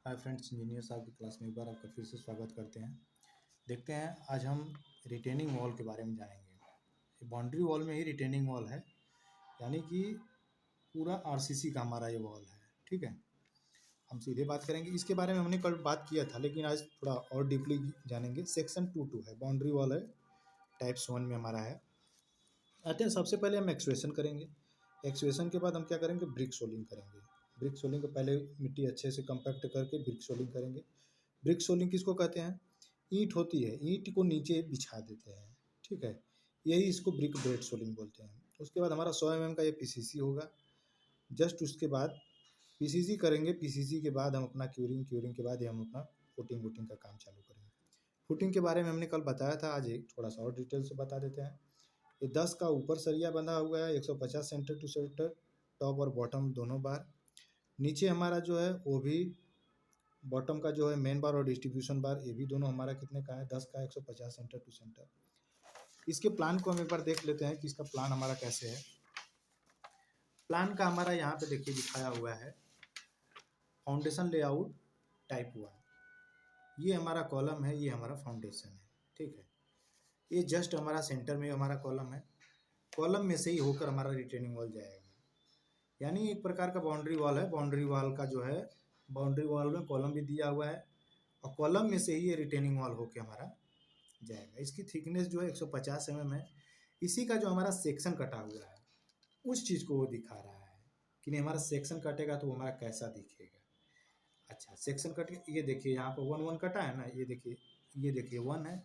Hi friends, engineer साहब की class में एक बार आपका फिर से स्वागत करते हैं। देखते हैं आज हम रिटेनिंग वॉल के बारे में जानेंगे। बाउंड्री वॉल में ही रिटेनिंग वॉल है, यानी कि पूरा आरसीसी का हमारा ये वॉल है। ठीक है, हम सीधे बात करेंगे। इसके बारे में हमने कल बात किया था, लेकिन आज थोड़ा और डीपली जानेंगे। सेक्शन 2.2 है, बाउंड्री वॉल है, टाइप्स 1 में हमारा है। आते हैं, सबसे पहले हम एक्सवेशन करेंगे। एक्सवेशन के बाद हम क्या करेंगे, ब्रिक सोलिंग करेंगे। ब्रिक सोलिंग को पहले मिट्टी अच्छे से कंपैक्ट करके ब्रिक सोलिंग करेंगे। ब्रिक सोलिंग किसको कहते हैं? ईंट होती है, ईंट को नीचे बिछा देते हैं। ठीक है, यही इसको ब्रिक बेड सोलिंग बोलते हैं। उसके बाद हमारा 100 mm का ये पीसीसी होगा। जस्ट उसके बाद पीसीसी करेंगे। पीसीसी के बाद हम अपना क्यूरिंग, क्यूरिंग के बाद ही हम अपना फुटिंग वुटिंग का काम चालू करेंगे। फुटिंग के बारे में हमने कल बताया था, आज एक थोड़ा सा और डिटेल से बता देते हैं। ये 10 का ऊपर सरिया बंधा हुआ है, 150 सेंटर टू सेंटर, टॉप और बॉटम दोनों बार। नीचे हमारा जो है वो भी बॉटम का जो है मेन बार और डिस्ट्रीब्यूशन बार, ये भी दोनों हमारा कितने का है, 10 का, 150 सेंटर टू सेंटर। इसके प्लान को हम एक बार देख लेते हैं कि इसका प्लान हमारा कैसे है। प्लान का हमारा यहाँ पे देखिए दिखाया हुआ है, फाउंडेशन लेआउट टाइप 1। ये हमारा कॉलम है, ये हमारा फाउंडेशन है। ठीक है, ये जस्ट हमारा सेंटर में हमारा कॉलम है। कॉलम में से ही होकर हमारा रिटेनिंग वॉल जाएगा, यानी एक प्रकार का बाउंड्री वॉल है। बाउंड्री वॉल का जो है, बाउंड्री वॉल में कॉलम भी दिया हुआ है और कॉलम में से ही ये रिटेनिंग वॉल होकर हमारा जाएगा। इसकी थिकनेस जो है 150 mm है। इसी का जो हमारा सेक्शन कटा हुआ है, उस चीज़ को वो दिखा रहा है कि नहीं, हमारा सेक्शन कटेगा तो वो हमारा कैसा दिखेगा। अच्छा, सेक्शन कट, ये देखिए यहाँ पर 1 1 कटा है ना, ये देखिए, ये देखिए 1 है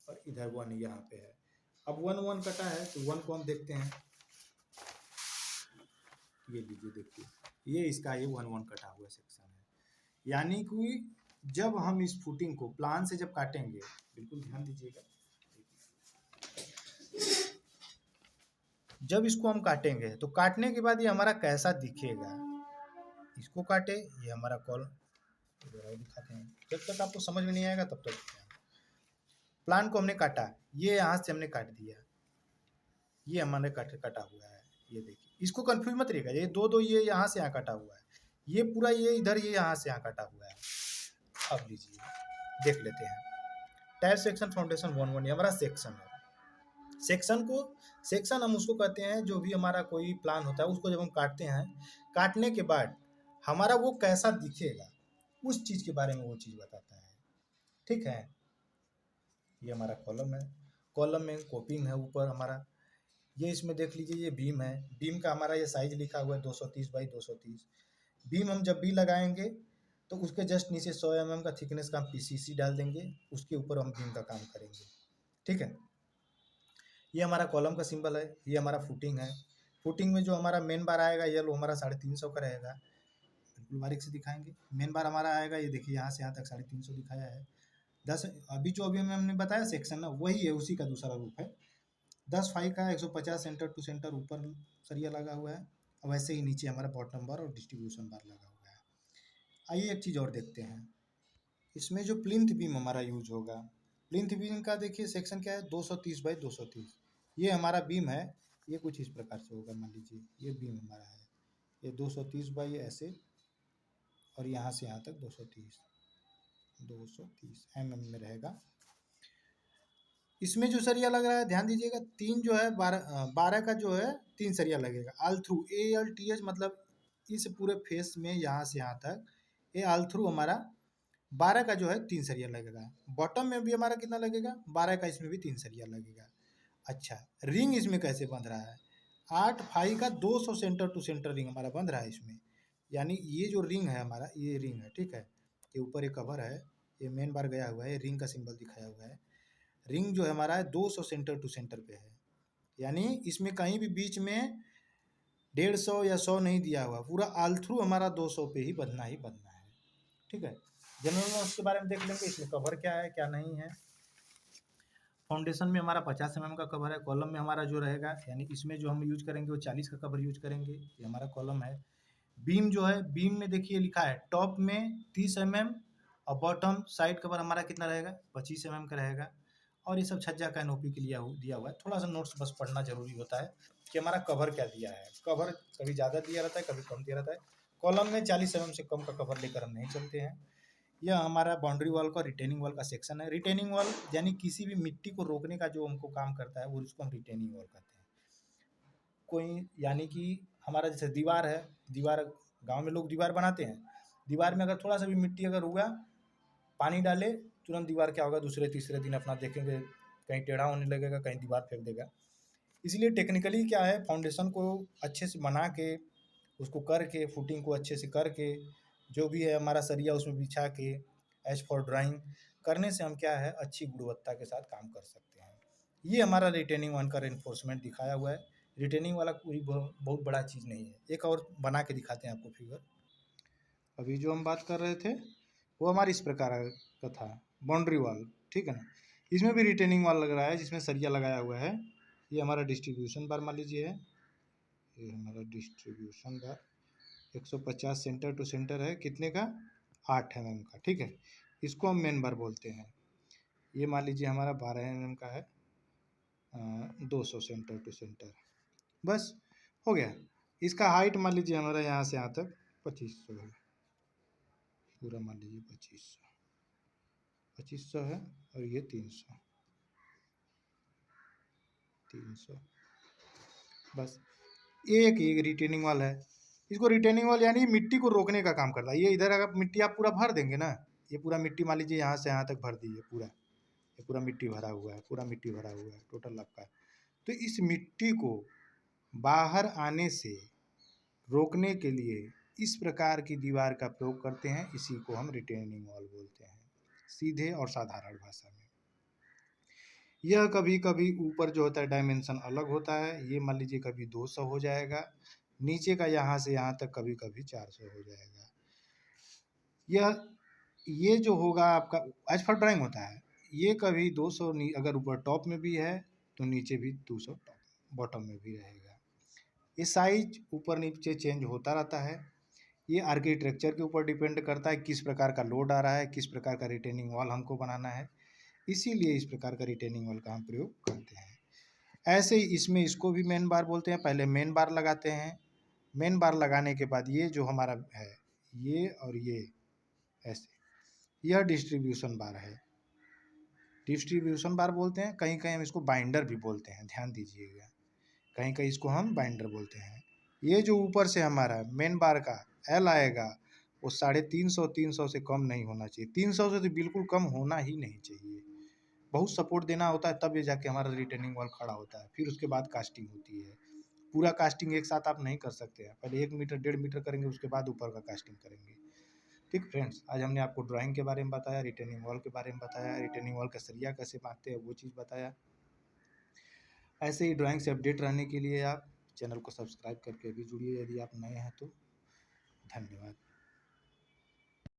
और इधर 1 यहाँ पे है। अब 1 1 कटा है तो 1 को हम देखते हैं। ये लीजिए, देखिए, ये इसका ये 1 1 कटा हुआ सेक्शन है। यानी कि जब हम इस फुटिंग को प्लान से जब काटेंगे, बिल्कुल ध्यान दीजिएगा, जब इसको हम काटेंगे तो काटने के बाद ये हमारा कैसा दिखेगा, इसको काटे, ये हमारा कॉल दिखाते हैं। जब तक आपको समझ में नहीं आएगा तब तक प्लान को हमने काटा, ये यहाँ से हमने काट दिया, ये हमारे कटा हुआ है। ये देखिए, इसको कंफ्यूज मत रहिएगा, ये दो ये यहाँ से यहाँ कटा हुआ है, ये पूरा ये इधर, ये यहाँ से यहाँ कटा हुआ है। अब लीजिए देख लेते हैं। टायर सेक्शन फाउंडेशन 1 1 ये हमारा सेक्शन है। सेक्शन हम उसको कहते हैं, जो भी हमारा कोई प्लान होता है उसको जब हम काटते हैं, काटने के बाद हमारा वो कैसा दिखेगा उस चीज़ के बारे में वो चीज़ बताता है। ठीक है, ये हमारा कॉलम है। कॉलम में कोपिंग है ऊपर हमारा, ये इसमें देख लीजिए, ये बीम है। बीम का हमारा ये साइज लिखा हुआ है 230 बाई 230। बीम हम जब भी लगाएंगे तो उसके जस्ट नीचे 100 mm का थिकनेस का हम पीसीसी डाल देंगे, उसके ऊपर हम बीम का काम करेंगे। ठीक है, ये हमारा कॉलम का सिंबल है। ये हमारा फुटिंग है। फुटिंग में जो हमारा मेन बार आएगा, ये लो हमारा 350 का रहेगा। बिल्कुल बारीक से दिखाएंगे। मेन बार हमारा आएगा, ये देखिए यहाँ से यहाँ तक 350 दिखाया है। 10 अभी हमने बताया सेक्शन ना, वही है, उसी का दूसरा रूप है। 10 फाई का 150 सेंटर टू सेंटर ऊपर सरिया लगा हुआ है, और वैसे ही नीचे हमारा बॉटम बार और डिस्ट्रीब्यूशन बार लगा हुआ है। आइए एक चीज़ और देखते हैं, इसमें जो प्लिंथ बीम हमारा यूज होगा, प्लिंथ बीम का देखिए सेक्शन क्या है, 230 बाई 230। ये हमारा बीम है, ये कुछ इस प्रकार से होगा। मान लीजिए ये बीम हमारा है, ये 230 बाई ऐसे, और यहाँ से यहाँ तक 230 mm में रहेगा। इसमें जो सरिया लग रहा है, ध्यान दीजिएगा, 3 जो है, 12 का जो है 3 सरिया लगेगा। ऑल थ्रू, ALTH मतलब इस पूरे फेस में यहाँ से यहाँ तक, ये ऑल थ्रू हमारा 12 का जो है 3 सरिया लगेगा। बॉटम में भी हमारा कितना लगेगा, 12 का, इसमें भी 3 सरिया लगेगा। अच्छा, रिंग इसमें कैसे बंध रहा है, 8 फाई का 200 सेंटर टू सेंटर रिंग हमारा बंध रहा है इसमें। यानी ये जो रिंग है हमारा, ये रिंग है। ठीक है, ये ऊपर एक कवर है, ये मेन बार गया हुआ है, रिंग का सिंबल दिखाया हुआ है। रिंग जो है हमारा है 200 सेंटर टू सेंटर पे है, यानी इसमें कहीं भी बीच में 150 या 100 नहीं दिया हुआ, पूरा ऑल थ्रू हमारा 200 पे ही बंधना है। ठीक है, जनरल नॉलेज के बारे में देख लेंगे, इसमें कवर क्या है क्या नहीं है। फाउंडेशन में हमारा 50 mm का कवर है। कॉलम में हमारा जो रहेगा, यानी इसमें जो हम यूज करेंगे वो 40 का कवर यूज करेंगे, ये हमारा कॉलम है। बीम जो है, बीम में देखिए लिखा है टॉप में 30 mm और बॉटम साइड कवर हमारा कितना रहेगा, 25 mm का रहेगा। और ये सब छज्जा का एनओपी के लिए दिया हुआ है। थोड़ा सा नोट्स बस पढ़ना जरूरी होता है कि हमारा कवर क्या दिया है। कवर कभी ज़्यादा दिया रहता है, कभी कम दिया रहता है। कॉलम में 40 mm से कम का कवर लेकर हम नहीं चलते हैं। यह हमारा बाउंड्री वॉल का रिटेनिंग वॉल का सेक्शन है। रिटेनिंग वॉल यानी किसी भी मिट्टी को रोकने का जो हमको काम करता है वो उसको हम रिटेनिंग वॉल कहते हैं। कोई यानी कि हमारा जैसे दीवार है, दीवार गांव में लोग दीवार बनाते हैं, दीवार में अगर थोड़ा सा भी मिट्टी अगर हुआ, पानी डाले, तुरंत दीवार क्या होगा, दूसरे तीसरे दिन अपना देखेंगे कहीं टेढ़ा होने लगेगा, कहीं दीवार फेंक देगा। इसलिए टेक्निकली क्या है, फाउंडेशन को अच्छे से बना के, उसको करके, फुटिंग को अच्छे से करके, जो भी है हमारा सरिया उसमें बिछा के, एज फॉर ड्राइंग करने से हम क्या है अच्छी गुणवत्ता के साथ काम कर सकते हैं। ये हमारा रिटेनिंग वॉल का रेनफोर्समेंट दिखाया हुआ है। रिटेनिंग वाला कोई बहुत बड़ा चीज़ नहीं है। एक और बना के दिखाते हैं आपको फिगर। अभी जो हम बात कर रहे थे वो हमारी इस प्रकार का था, बाउंड्री वॉल, ठीक है ना। इसमें भी रिटेनिंग वॉल लग रहा है जिसमें सरिया लगाया हुआ है। ये हमारा डिस्ट्रीब्यूशन बार मान लीजिए है, ये हमारा डिस्ट्रीब्यूशन बार 150 सेंटर टू सेंटर है, कितने का, 8 mm का, ठीक है। इसको हम मेन बार बोलते हैं। ये मान लीजिए हमारा 12 mm का है, 200 सेंटर टू सेंटर, बस हो गया। इसका हाइट मान लीजिए हमारा यहाँ से यहाँ तक 2500 है, पूरा मान लीजिए 2500 है, और ये 300, बस। ये एक रिटेनिंग वॉल है। इसको रिटेनिंग वॉल यानी मिट्टी को रोकने का काम करता है। ये इधर अगर मिट्टी आप पूरा भर देंगे ना, ये पूरा मिट्टी मान लीजिए यहाँ से यहाँ तक भर दीजिए पूरा, ये पूरा मिट्टी भरा हुआ है, पूरा मिट्टी भरा हुआ है टोटल आपका। तो इस मिट्टी को बाहर आने से रोकने के लिए इस प्रकार की दीवार का प्रयोग करते हैं। इसी को हम रिटेनिंग वॉल बोलते हैं, सीधे और साधारण भाषा में। यह कभी कभी ऊपर जो होता है डायमेंशन अलग होता है। ये मान लीजिए कभी 200 हो जाएगा, नीचे का यहाँ से यहाँ तक कभी कभी 400 हो जाएगा। ये जो होगा आपका एज फॉर ड्राइंग होता है। ये कभी 200 अगर ऊपर टॉप में भी है तो नीचे भी 200 टॉप बॉटम में भी रहेगा। ये साइज ऊपर नीचे चेंज होता रहता है। ये आर्किटेक्चर के ऊपर डिपेंड करता है किस प्रकार का लोड आ रहा है, किस प्रकार का रिटेनिंग वॉल हमको बनाना है। इसीलिए इस प्रकार का रिटेनिंग वॉल का हम प्रयोग करते हैं। ऐसे ही इसमें इसको भी मेन बार बोलते हैं। पहले मेन बार लगाते हैं, मेन बार लगाने के बाद ये जो हमारा है, ये और ये ऐसे, यह डिस्ट्रीब्यूशन बार है। डिस्ट्रीब्यूशन बार बोलते हैं, कहीं कहीं हम इसको बाइंडर भी बोलते हैं, ध्यान दीजिएगा, कहीं कहीं इसको हम बाइंडर बोलते हैं। ये जो ऊपर से हमारा मेन बार का एल आएगा वो 350 से कम नहीं होना चाहिए। 300 से तो बिल्कुल कम होना ही नहीं चाहिए। बहुत सपोर्ट देना होता है तब ये जाके हमारा रिटेनिंग वॉल खड़ा होता है। फिर उसके बाद कास्टिंग होती है। पूरा कास्टिंग एक साथ आप नहीं कर सकते हैं, पहले 1 मीटर 1.5 मीटर करेंगे, उसके बाद ऊपर का कास्टिंग करेंगे। ठीक फ्रेंड्स, आज हमने आपको ड्राइंग के बारे में बताया, रिटेनिंग वॉल के बारे में बताया, रिटेनिंग वॉल का सरिया कैसे बांधते हैं वो चीज़ बताया। ऐसे ही ड्राइंग से अपडेट रहने के लिए आप चैनल को सब्सक्राइब करके भी जुड़िए यदि आप नए हैं तो। धन्यवाद।